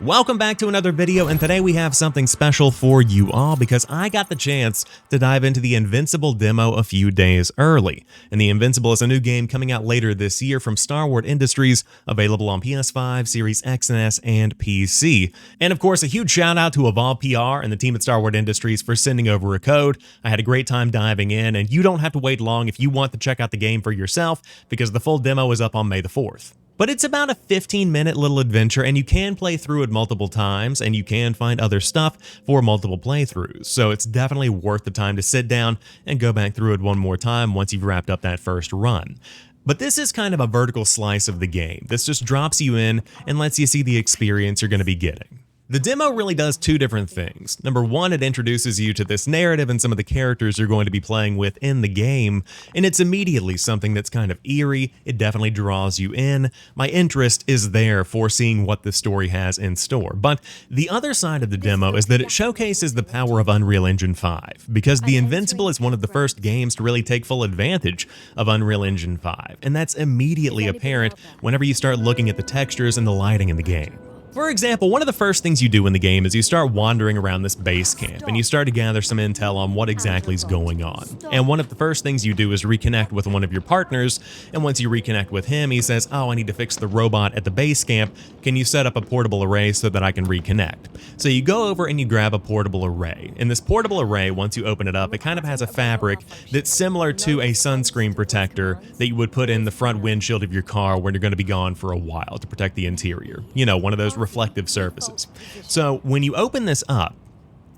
Welcome back to another video, and today we have something special for you all because I got the chance to dive into the Invincible demo a few days early. And the Invincible is a new game coming out later this year from Starward Industries, available on PS5, Series X and S, and PC. And of course, a huge shout out to Evolve PR and the team at Starward Industries for sending over a code. I had a great time diving in, and you don't have to wait long if you want to check out the game for yourself because the full demo is up on May the 4th. But it's about a 15-minute little adventure, and you can play through it multiple times, and you can find other stuff for multiple playthroughs. So it's definitely worth the time to sit down and go back through it one more time once you've wrapped up that first run. But this is kind of a vertical slice of the game. This just drops you in and lets you see the experience you're going to be getting. The demo really does two different things. Number one, it introduces you to this narrative and some of the characters you're going to be playing with in the game, and it's immediately something that's kind of eerie. It definitely draws you in. My interest is there for seeing what the story has in store. But the other side of the demo is that it showcases the power of Unreal Engine 5, because the Invincible is one of the first games to really take full advantage of Unreal Engine 5, and that's immediately apparent whenever you start looking at the textures and the lighting in the game. For example, one of the first things you do in the game is you start wandering around this base camp and you start to gather some intel on what exactly is going on. And one of the first things you do is reconnect with one of your partners, and once you reconnect with him, he says, "Oh, I need to fix the robot at the base camp. Can you set up a portable array so that I can reconnect?" So you go over and you grab a portable array. And this portable array, once you open it up, it kind of has a fabric that's similar to a sunscreen protector that you would put in the front windshield of your car when you're going to be gone for a while to protect the interior. You know, one of those reflective surfaces. So when you open this up,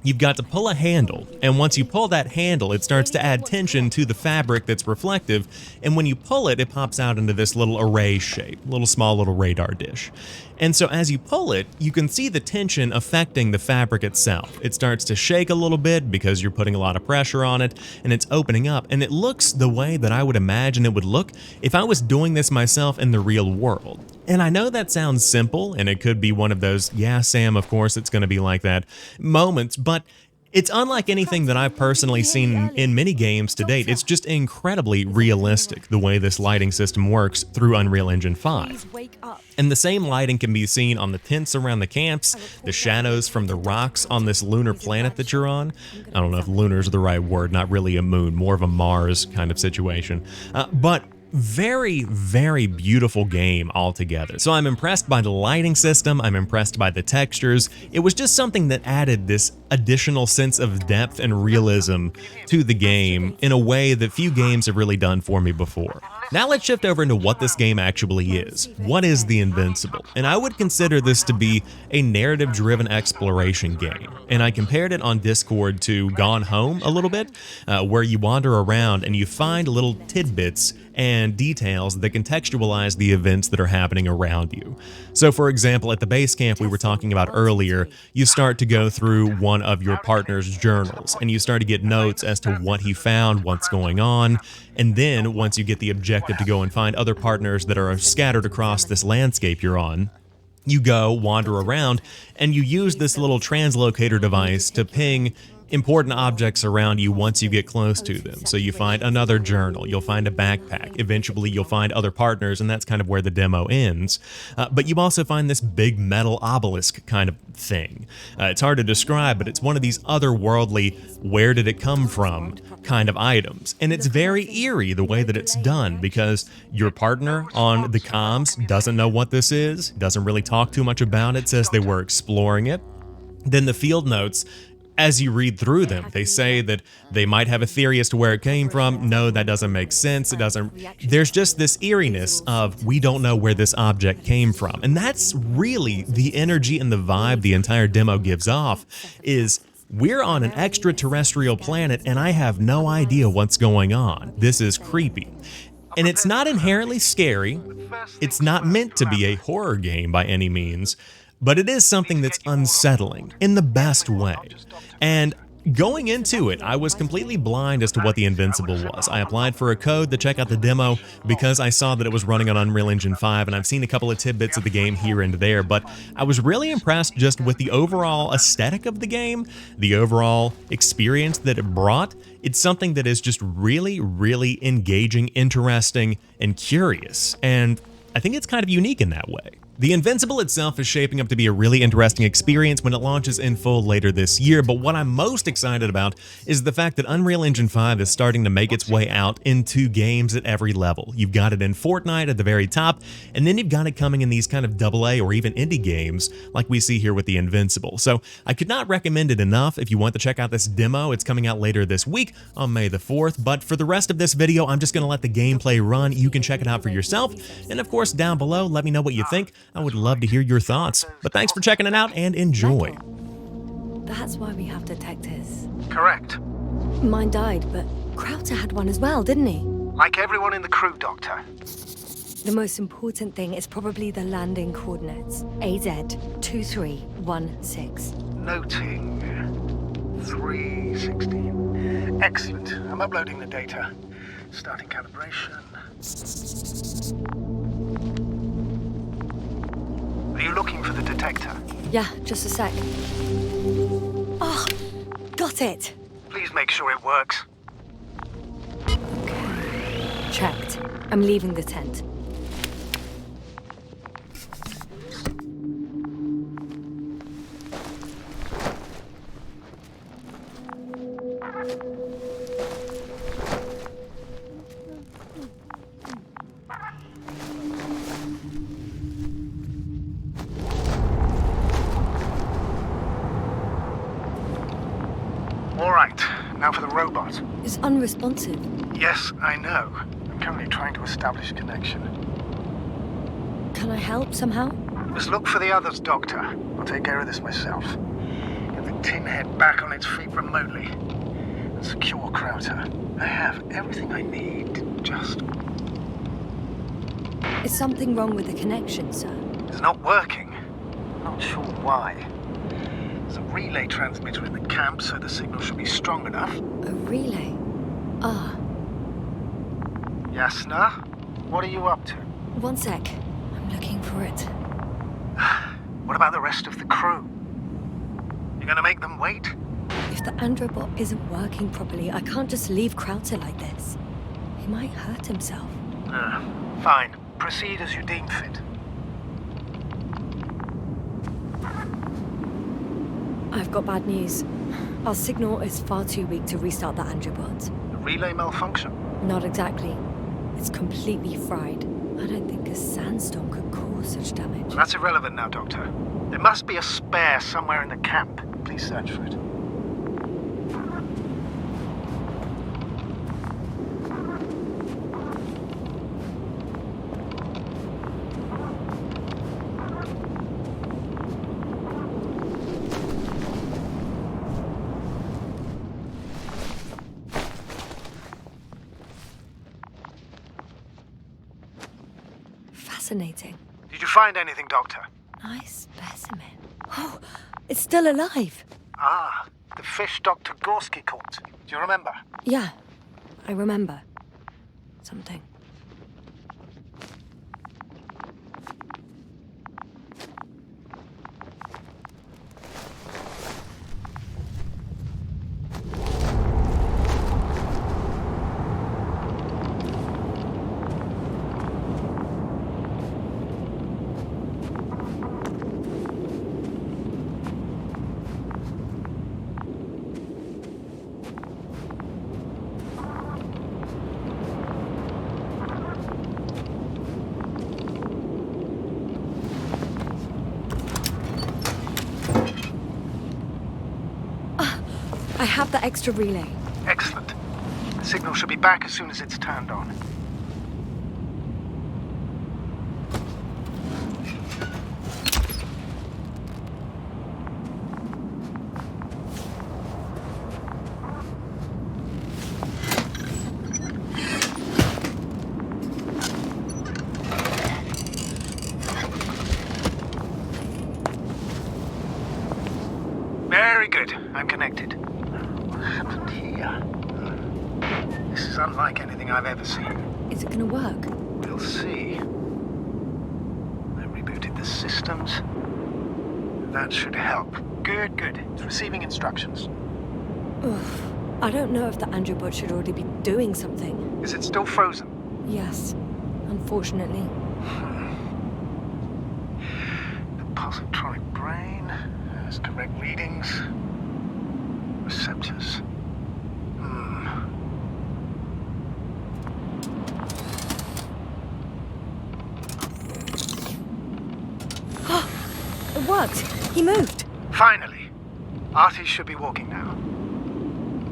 you've got to pull a handle, and once you pull that handle, it starts to add tension to the fabric that's reflective, and when you pull it, it pops out into this little array shape, small little radar dish. And so as you pull it, you can see the tension affecting the fabric itself. It starts to shake a little bit because you're putting a lot of pressure on it, and it's opening up, and it looks the way that I would imagine it would look if I was doing this myself in the real world. And I know that sounds simple, and it could be one of those, "Yeah, Sam, of course it's going to be like that" moments, but it's unlike anything that I've personally seen in many games to date. It's just incredibly realistic the way this lighting system works through Unreal Engine 5. And the same lighting can be seen on the tents around the camps, the shadows from the rocks on this lunar planet that you're on. I don't know if lunar is the right word, not really a moon, more of a Mars kind of situation. But very, very beautiful game altogether. So I'm impressed by the lighting system, I'm impressed by the textures. It was just something that added this additional sense of depth and realism to the game in a way that few games have really done for me before. Now let's shift over into what this game actually is. What is the Invincible? And I would consider this to be a narrative-driven exploration game. And I compared it on Discord to Gone Home a little bit, where you wander around and you find little tidbits and details that contextualize the events that are happening around you. So for example, at the base camp we were talking about earlier, you start to go through one of your partner's journals and you start to get notes as to what he found, what's going on, and then once you get the objective to go and find other partners that are scattered across this landscape you're on, you go wander around and you use this little translocator device to ping important objects around you once you get close to them. So you find another journal, you'll find a backpack, eventually you'll find other partners, and that's kind of where the demo ends. But you also find this big metal obelisk kind of thing. It's hard to describe, but it's one of these otherworldly, where did it come from kind of items. And it's very eerie the way that it's done, because your partner on the comms doesn't know what this is, doesn't really talk too much about it, says they were exploring it. Then the field notes, as you read through them, they say that they might have a theory as to where it came from. No, that doesn't make sense. It doesn't. There's just this eeriness of we don't know where this object came from. And that's really the energy and the vibe the entire demo gives off, is we're on an extraterrestrial planet and I have no idea what's going on. This is creepy. And it's not inherently scary. It's not meant to be a horror game by any means, but it is something that's unsettling in the best way. And going into it, I was completely blind as to what the Invincible was. I applied for a code to check out the demo because I saw that it was running on Unreal Engine 5, and I've seen a couple of tidbits of the game here and there, but I was really impressed just with the overall aesthetic of the game, the overall experience that it brought. It's something that is just really, really engaging, interesting, and curious, and I think it's kind of unique in that way. The Invincible itself is shaping up to be a really interesting experience when it launches in full later this year, but what I'm most excited about is the fact that Unreal Engine 5 is starting to make its way out into games at every level. You've got it in Fortnite at the very top, and then you've got it coming in these kind of AA or even indie games like we see here with the Invincible. So I could not recommend it enough if you want to check out this demo. It's coming out later this week on May the 4th, but for the rest of this video, I'm just going to let the gameplay run. You can check it out for yourself, and of course down below, let me know what you think. I would love to hear your thoughts. But thanks for checking it out and enjoy. That's why we have detectors. Correct. Mine died, but Crowther had one as well, didn't he? Like everyone in the crew, Doctor. The most important thing is probably the landing coordinates. AZ2316. Noting 316. Excellent. I'm uploading the data. Starting calibration. Are you looking for the detector? Yeah, just a sec. Oh, got it. Please make sure it works. Okay, checked. I'm leaving the tent. All right, now for the robot. It's unresponsive. Yes, I know. I'm currently trying to establish a connection. Can I help somehow? Just look for the others, Doctor. I'll take care of this myself. Get the tin head back on its feet remotely. And secure Crowther. I have everything I need. Just... Is something wrong with the connection, sir? It's not working. Not sure why. There's a relay transmitter in the camp, so the signal should be strong enough. A relay? Ah. Yasana, what are you up to? One sec. I'm looking for it. What about the rest of the crew? You gonna make them wait? If the androbot isn't working properly, I can't just leave Crowther like this. He might hurt himself. Fine. Proceed as you deem fit. I've got bad news. Our signal is far too weak to restart the androbot. The relay malfunction? Not exactly. It's completely fried. I don't think a sandstorm could cause such damage. That's irrelevant now, Doctor. There must be a spare somewhere in the camp. Please search for it. Fascinating. Did you find anything, Doctor? Nice specimen. Oh, it's still alive. Ah, the fish Dr. Gorski caught. Do you remember? Yeah, I remember. Something. I have the extra relay. Excellent. The signal should be back as soon as it's turned on. Very good. I'm connected. What happened here? This is unlike anything I've ever seen. Is it gonna work? We'll see. I rebooted the systems. That should help. Good, good. It's receiving instructions. Oof. I don't know if the androbot should already be doing something. Is it still frozen? Yes, unfortunately. Has correct readings. Receptors. It worked. He moved. Finally. Artie should be walking now.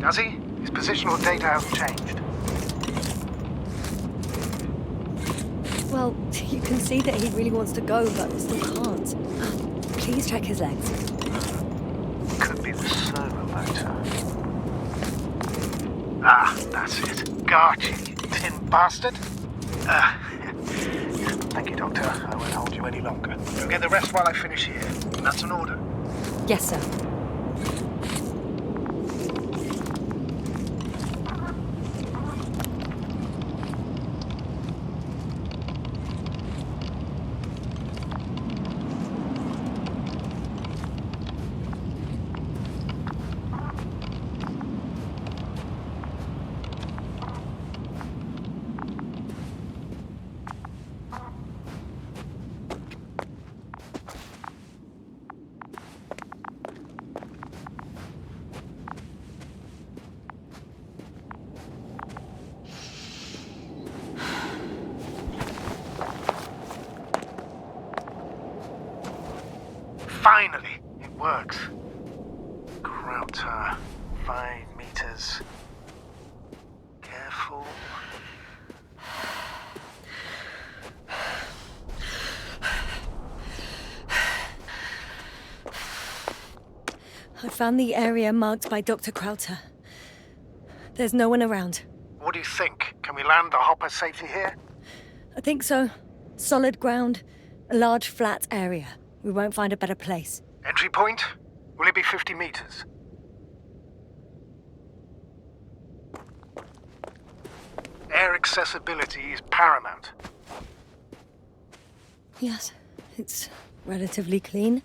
Does he? His positional data hasn't changed. Well, you can see that he really wants to go, but still can't. Please check his legs. Could be the servo motor. Ah, that's it. Got you, tin bastard. Thank you, Doctor. I won't hold you any longer. Go get the rest while I finish here. That's an order. Yes, sir. Finally, it works. Krauter, 5 meters. Careful. I found the area marked by Dr. Krauter. There's no one around. What do you think? Can we land the hopper safely here? I think so. Solid ground, a large flat area. We won't find a better place. Entry point? Will it be 50 meters? Air accessibility is paramount. Yes, it's relatively clean.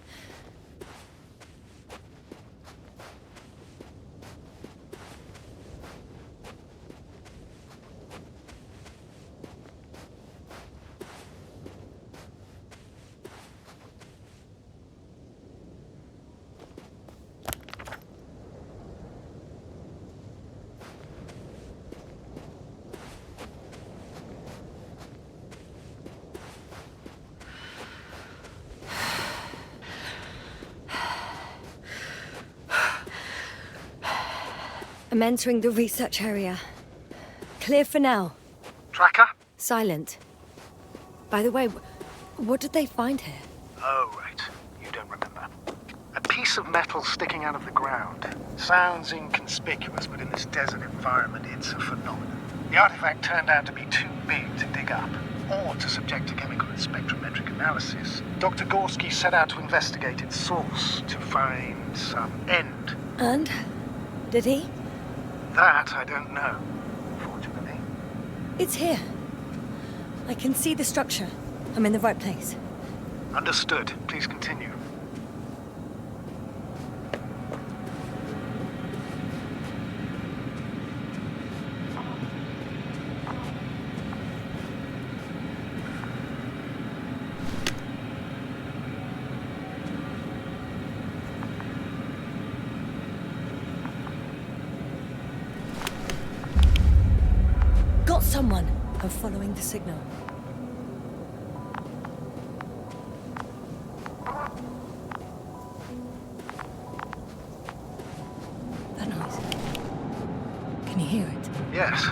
I'm entering the research area. Clear for now. Tracker? Silent. By the way, what did they find here? Oh, right. You don't remember. A piece of metal sticking out of the ground. Sounds inconspicuous, but in this desert environment, it's a phenomenon. The artifact turned out to be too big to dig up, or to subject to chemical and spectrometric analysis. Dr. Gorski set out to investigate its source, to find some end. And? Did he? That I don't know, unfortunately. It's here. I can see the structure. I'm in the right place. Understood. Please continue. Got someone. I'm following the signal. That noise. Can you hear it? Yes.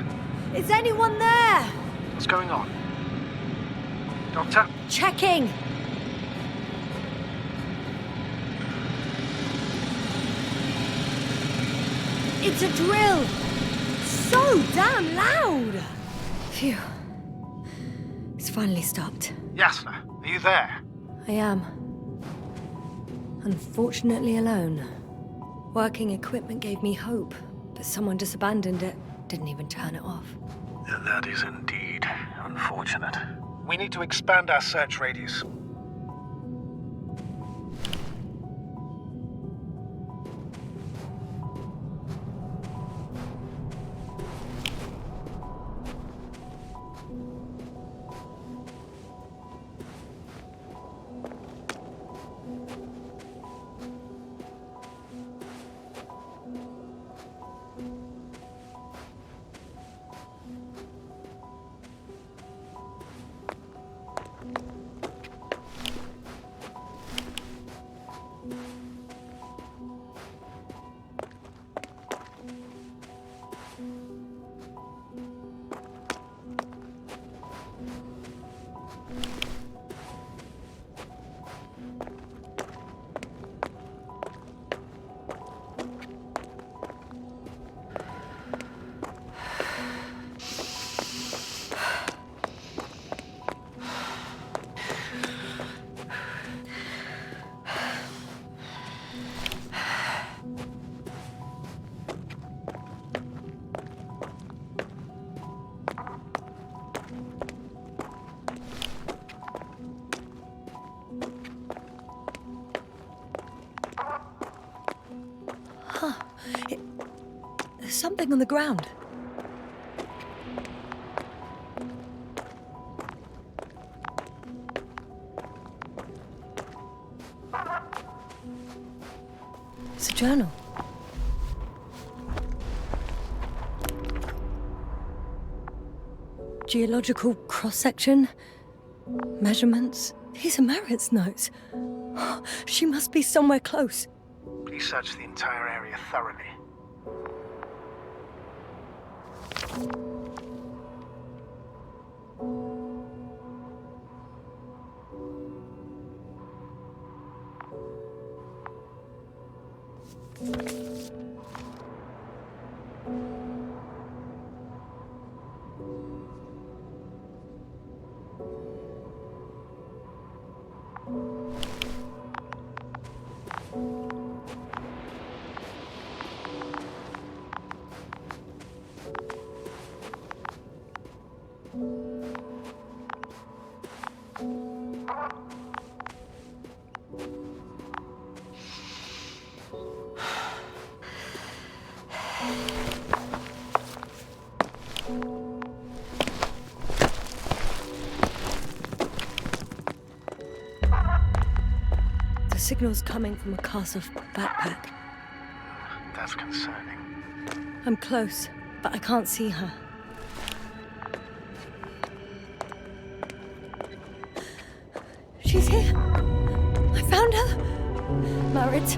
Is anyone there? What's going on? Doctor? Checking. It's a drill. So damn loud. Phew. It's finally stopped. Yasana, are you there? I am. Unfortunately alone. Working equipment gave me hope, but someone just abandoned it. Didn't even turn it off. That is indeed unfortunate. We need to expand our search radius. There's something on the ground. It's a journal. Geological cross-section. Measurements. These are Merritt's notes. She must be somewhere close. Please search the entire area thoroughly. The signal's coming from a cast-off backpack. That's concerning. I'm close, but I can't see her. She's here. I found her. Merritt,